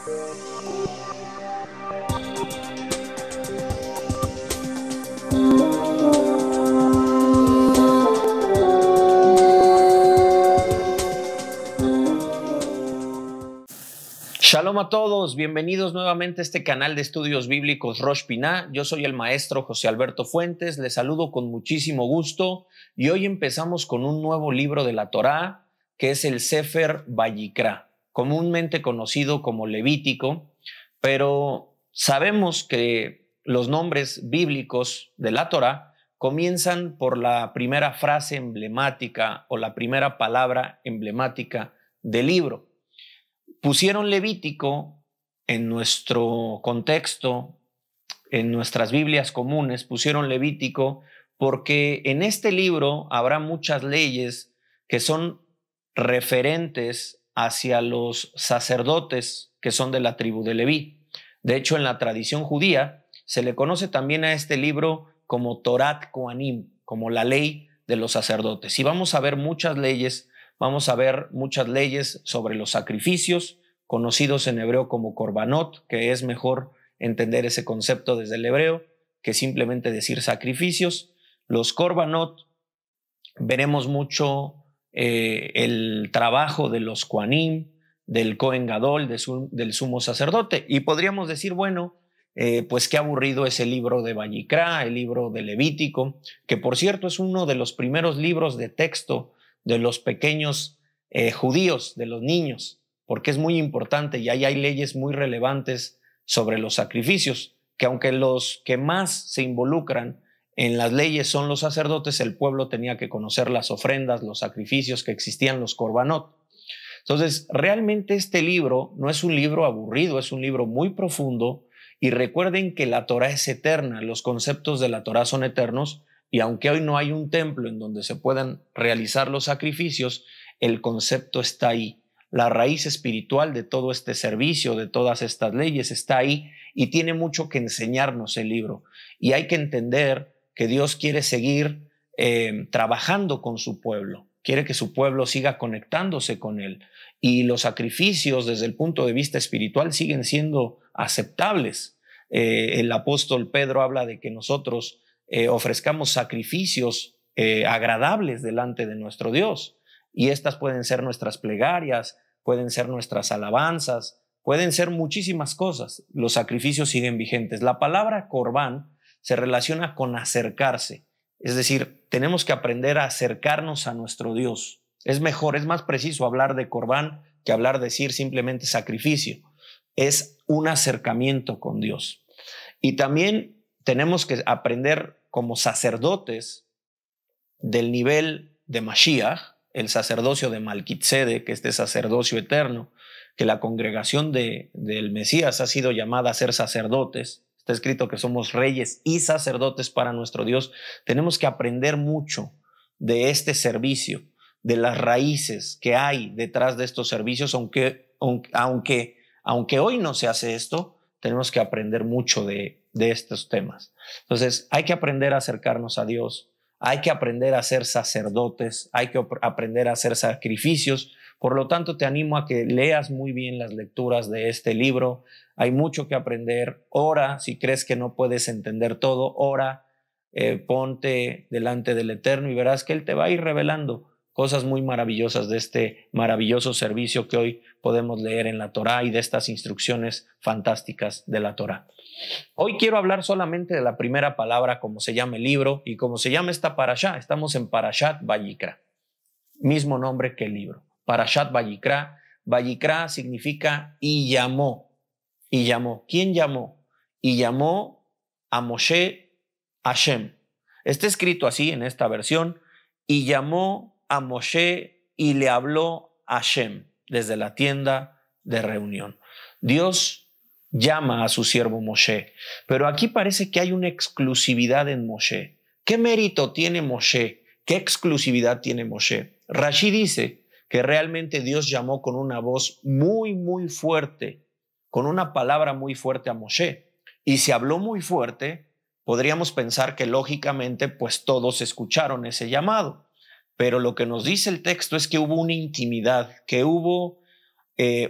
Shalom a todos, bienvenidos nuevamente a este canal de estudios bíblicos Rosh Pinah. Yo soy el maestro José Alberto Fuentes, les saludo con muchísimo gusto y hoy empezamos con un nuevo libro de la Torá que es el Sefer Vayikra, comúnmente conocido como Levítico, pero sabemos que los nombres bíblicos de la Torá comienzan por la primera frase emblemática o la primera palabra emblemática del libro. Pusieron Levítico en nuestro contexto, en nuestras Biblias comunes, pusieron Levítico porque en este libro habrá muchas leyes que son referentes hacia los sacerdotes que son de la tribu de Leví. De hecho, en la tradición judía se le conoce también a este libro como Torat Kohanim, como la ley de los sacerdotes. Y vamos a ver muchas leyes. Vamos a ver muchas leyes sobre los sacrificios, conocidos en hebreo como korbanot, que es mejor entender ese concepto desde el hebreo que simplemente decir sacrificios. Los korbanot, veremos mucho el trabajo de los kohanim, del Kohen Gadol, del sumo sacerdote. Y podríamos decir, bueno, pues qué aburrido es el libro de Vayikra, el libro de Levítico, que por cierto es uno de los primeros libros de texto de los pequeños judíos, de los niños, porque es muy importante y ahí hay leyes muy relevantes sobre los sacrificios, que aunque los que más se involucran en las leyes son los sacerdotes, el pueblo tenía que conocer las ofrendas, los sacrificios que existían, los korbanot. Entonces, realmente este libro no es un libro aburrido, es un libro muy profundo y recuerden que la Torá es eterna, los conceptos de la Torá son eternos. Y aunque hoy no hay un templo en donde se puedan realizar los sacrificios, el concepto está ahí. La raíz espiritual de todo este servicio, de todas estas leyes, está ahí y tiene mucho que enseñarnos el libro. Y hay que entender que Dios quiere seguir trabajando con su pueblo, quiere que su pueblo siga conectándose con él. Y los sacrificios desde el punto de vista espiritual siguen siendo aceptables. El apóstol Pedro habla de que nosotros ofrezcamos sacrificios agradables delante de nuestro Dios. Y estas pueden ser nuestras plegarias, pueden ser nuestras alabanzas, pueden ser muchísimas cosas. Los sacrificios siguen vigentes. La palabra corbán se relaciona con acercarse. Es decir, tenemos que aprender a acercarnos a nuestro Dios. Es mejor, es más preciso hablar de corbán que hablar de decir simplemente sacrificio. Es un acercamiento con Dios. Y también tenemos que aprender como sacerdotes del nivel de Mashiach, el sacerdocio de Malquitzedek, este sacerdocio eterno, que la congregación del Mesías ha sido llamada a ser sacerdotes. Está escrito que somos reyes y sacerdotes para nuestro Dios. Tenemos que aprender mucho de este servicio, de las raíces que hay detrás de estos servicios, aunque hoy no se hace esto, tenemos que aprender mucho de estos temas. Entonces, hay que aprender a acercarnos a Dios, hay que aprender a ser sacerdotes, hay que aprender a hacer sacrificios. Por lo tanto, te animo a que leas muy bien las lecturas de este libro. Hay mucho que aprender. Ora, si crees que no puedes entender todo, ora, ponte delante del Eterno y verás que Él te va a ir revelando cosas muy maravillosas de este maravilloso servicio que hoy podemos leer en la Torá y de estas instrucciones fantásticas de la Torá. Hoy quiero hablar solamente de la primera palabra, como se llama el libro y como se llama esta parashá. Estamos en Parashat Vayikra, mismo nombre que el libro. Parashat Vayikra. Vayikra significa y llamó. Y llamó. ¿Quién llamó? Y llamó a Moshe Hashem. Está escrito así en esta versión. Y llamó a Moshe y le habló a Hashem desde la tienda de reunión. Dios llama a su siervo Moshe, pero aquí parece que hay una exclusividad en Moshe. ¿Qué mérito tiene Moshe? ¿Qué exclusividad tiene Moshe? Rashi dice que realmente Dios llamó con una voz muy, muy fuerte, con una palabra muy fuerte a Moshe. Y si habló muy fuerte, podríamos pensar que lógicamente pues todos escucharon ese llamado. Pero lo que nos dice el texto es que hubo una intimidad, que hubo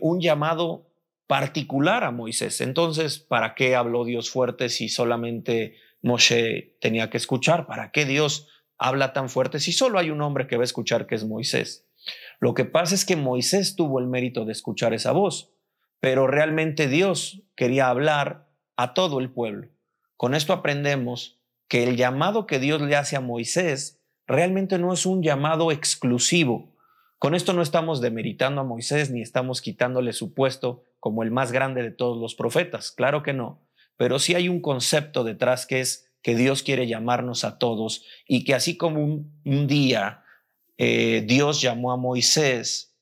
un llamado particular a Moisés. Entonces, ¿para qué habló Dios fuerte si solamente Moshe tenía que escuchar? ¿Para qué Dios habla tan fuerte si solo hay un hombre que va a escuchar, que es Moisés? Lo que pasa es que Moisés tuvo el mérito de escuchar esa voz, pero realmente Dios quería hablar a todo el pueblo. Con esto aprendemos que el llamado que Dios le hace a Moisés realmente no es un llamado exclusivo. Con esto no estamos demeritando a Moisés ni estamos quitándole su puesto como el más grande de todos los profetas, claro que no, pero sí hay un concepto detrás que es que Dios quiere llamarnos a todos y que así como un día Dios llamó a Moisés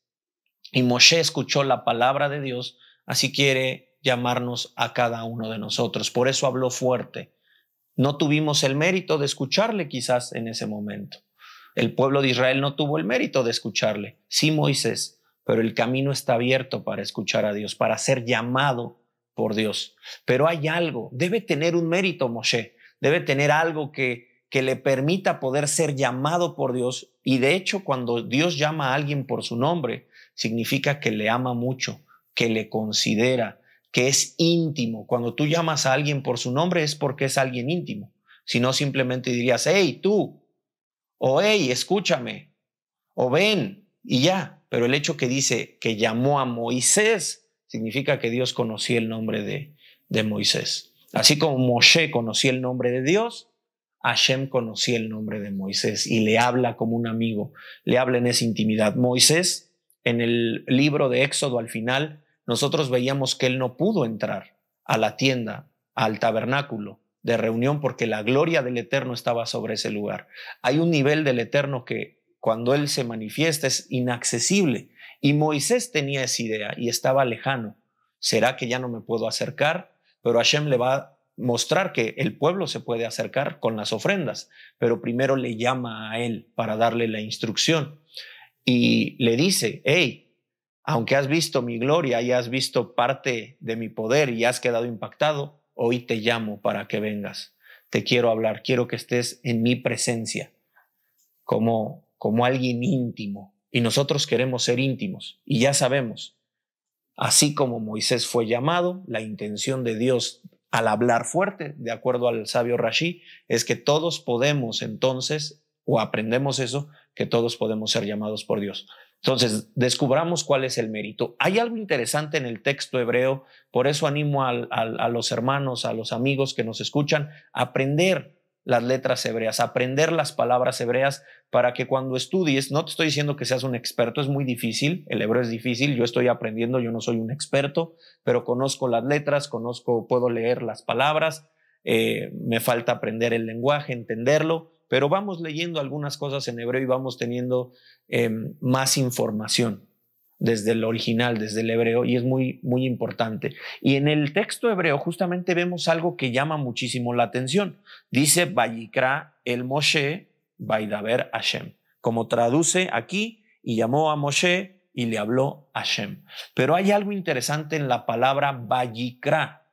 y Moshe escuchó la palabra de Dios, así quiere llamarnos a cada uno de nosotros. Por eso habló fuerte. No tuvimos el mérito de escucharle quizás en ese momento. El pueblo de Israel no tuvo el mérito de escucharle, sí Moisés, pero el camino está abierto para escuchar a Dios, para ser llamado por Dios. Pero hay algo, debe tener un mérito Moshe, debe tener algo que le permita poder ser llamado por Dios. Y de hecho, cuando Dios llama a alguien por su nombre, significa que le ama mucho, que le considera, que es íntimo. Cuando tú llamas a alguien por su nombre es porque es alguien íntimo. Si no, simplemente dirías, hey, tú, o hey, escúchame, o ven, y ya. Pero el hecho que dice que llamó a Moisés significa que Dios conocía el nombre de Moisés. Así como Moshe conocía el nombre de Dios, Hashem conocía el nombre de Moisés y le habla como un amigo, le habla en esa intimidad. Moisés, en el libro de Éxodo al final, nosotros veíamos que él no pudo entrar a la tienda, al tabernáculo de reunión, porque la gloria del Eterno estaba sobre ese lugar. Hay un nivel del Eterno que cuando él se manifiesta es inaccesible, y Moisés tenía esa idea y estaba lejano. ¿Será que ya no me puedo acercar? Pero Hashem le va a mostrar que el pueblo se puede acercar con las ofrendas, pero primero le llama a él para darle la instrucción y le dice, hey, aunque has visto mi gloria y has visto parte de mi poder y has quedado impactado, hoy te llamo para que vengas. Te quiero hablar, quiero que estés en mi presencia como alguien íntimo. Y nosotros queremos ser íntimos. Y ya sabemos, así como Moisés fue llamado, la intención de Dios al hablar fuerte, de acuerdo al sabio Rashi, es que todos podemos entonces, o aprendemos eso, que todos podemos ser llamados por Dios. Entonces, descubramos cuál es el mérito. Hay algo interesante en el texto hebreo, por eso animo a los hermanos, a los amigos que nos escuchan, a aprender las letras hebreas, aprender las palabras hebreas para que cuando estudies, no te estoy diciendo que seas un experto, es muy difícil, el hebreo es difícil, yo estoy aprendiendo, yo no soy un experto, pero conozco las letras, puedo leer las palabras, me falta aprender el lenguaje, entenderlo, pero vamos leyendo algunas cosas en hebreo y vamos teniendo más información desde el original, desde el hebreo, y es muy, muy importante. Y en el texto hebreo justamente vemos algo que llama muchísimo la atención. Dice, Vayikra el Moshe, Vaidaber Hashem. Como traduce aquí, y llamó a Moshe y le habló Hashem. Pero hay algo interesante en la palabra Vayikra.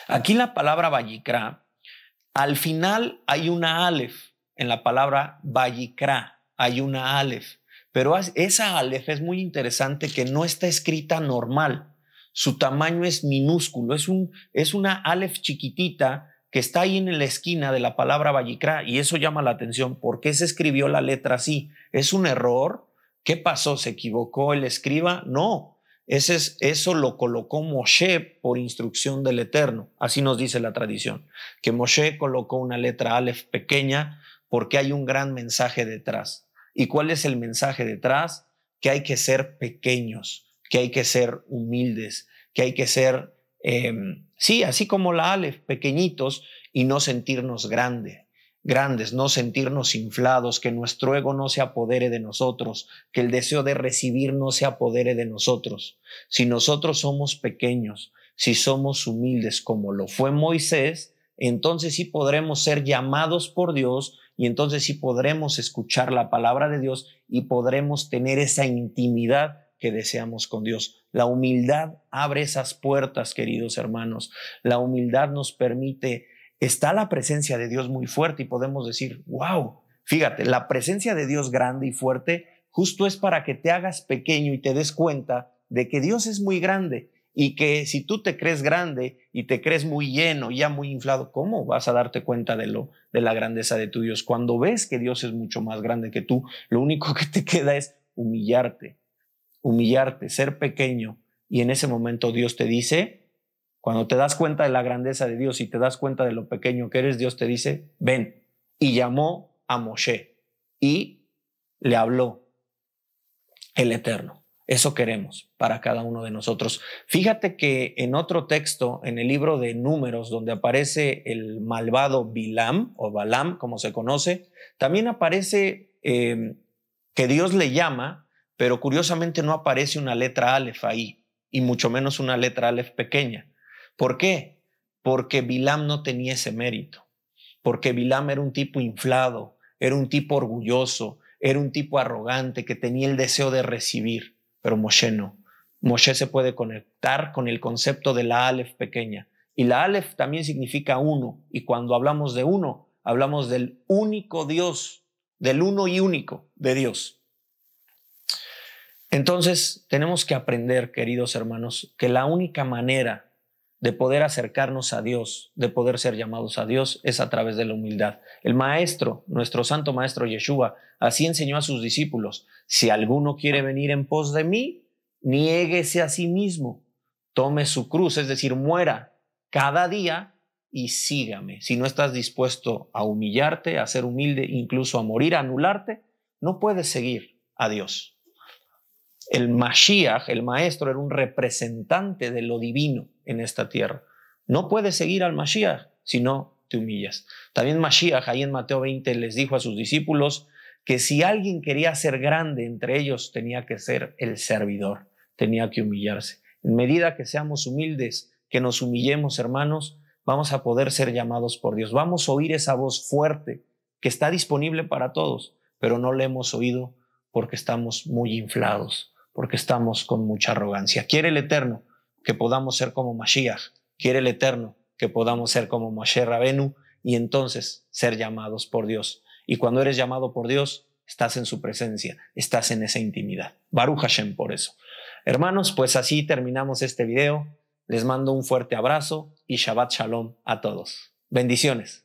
Aquí la palabra Vayikra, al final hay una Aleph. En la palabra Vayikra hay una Aleph. Pero esa Aleph es muy interesante que no está escrita normal. Su tamaño es minúsculo. Es una Aleph chiquitita que está ahí en la esquina de la palabra Vayikra, y eso llama la atención. ¿Por qué se escribió la letra así? ¿Es un error? ¿Qué pasó? ¿Se equivocó el escriba? No. Eso lo colocó Moshe por instrucción del Eterno. Así nos dice la tradición. Que Moshe colocó una letra Aleph pequeña porque hay un gran mensaje detrás. ¿Y cuál es el mensaje detrás? Que hay que ser pequeños, que hay que ser humildes, que hay que ser, sí, así como la Aleph, pequeñitos y no sentirnos grandes, no sentirnos inflados, que nuestro ego no se apodere de nosotros, que el deseo de recibir no se apodere de nosotros. Si nosotros somos pequeños, si somos humildes como lo fue Moisés, entonces sí podremos ser llamados por Dios. Y entonces sí podremos escuchar la palabra de Dios y podremos tener esa intimidad que deseamos con Dios. La humildad abre esas puertas, queridos hermanos. La humildad nos permite, está la presencia de Dios muy fuerte y podemos decir, wow, fíjate, la presencia de Dios grande y fuerte justo es para que te hagas pequeño y te des cuenta de que Dios es muy grande Y que si tú te crees grande y te crees muy lleno, ya muy inflado, ¿cómo vas a darte cuenta de la grandeza de tu Dios? Cuando ves que Dios es mucho más grande que tú, lo único que te queda es humillarte, ser pequeño. Y en ese momento Dios te dice, cuando te das cuenta de la grandeza de Dios y te das cuenta de lo pequeño que eres, Dios te dice, ven. Y llamó a Moshe y le habló el Eterno. Eso queremos para cada uno de nosotros. Fíjate que en otro texto, en el libro de Números, donde aparece el malvado Bilam o Balaam, como se conoce, también aparece que Dios le llama, pero curiosamente no aparece una letra Aleph ahí, y mucho menos una letra Aleph pequeña. ¿Por qué? Porque Bilam no tenía ese mérito, porque Bilam era un tipo inflado, era un tipo orgulloso, era un tipo arrogante que tenía el deseo de recibir. Pero Moshe no. Moshe se puede conectar con el concepto de la Aleph pequeña. Y la Aleph también significa uno. Y cuando hablamos de uno, hablamos del único Dios, del uno y único de Dios. Entonces, tenemos que aprender, queridos hermanos, que la única manera de poder acercarnos a Dios, de poder ser llamados a Dios, es a través de la humildad. El maestro, nuestro santo maestro Yeshua, así enseñó a sus discípulos: si alguno quiere venir en pos de mí, niéguese a sí mismo, tome su cruz, es decir, muera cada día y sígame. Si no estás dispuesto a humillarte, a ser humilde, incluso a morir, a anularte, no puedes seguir a Dios. El Mashiach, el maestro, era un representante de lo divino en esta tierra. No puedes seguir al Mashiach si no te humillas. También Mashiach, ahí en Mateo 20, les dijo a sus discípulos que si alguien quería ser grande entre ellos, tenía que ser el servidor, tenía que humillarse. En medida que seamos humildes, que nos humillemos, hermanos, vamos a poder ser llamados por Dios. Vamos a oír esa voz fuerte que está disponible para todos, pero no la hemos oído porque estamos muy inflados, porque estamos con mucha arrogancia. Quiere el Eterno que podamos ser como Mashiach, quiere el Eterno que podamos ser como Moshe Rabenu y entonces ser llamados por Dios. Y cuando eres llamado por Dios, estás en su presencia, estás en esa intimidad. Baruch Hashem por eso. Hermanos, pues así terminamos este video. Les mando un fuerte abrazo y Shabbat Shalom a todos. Bendiciones.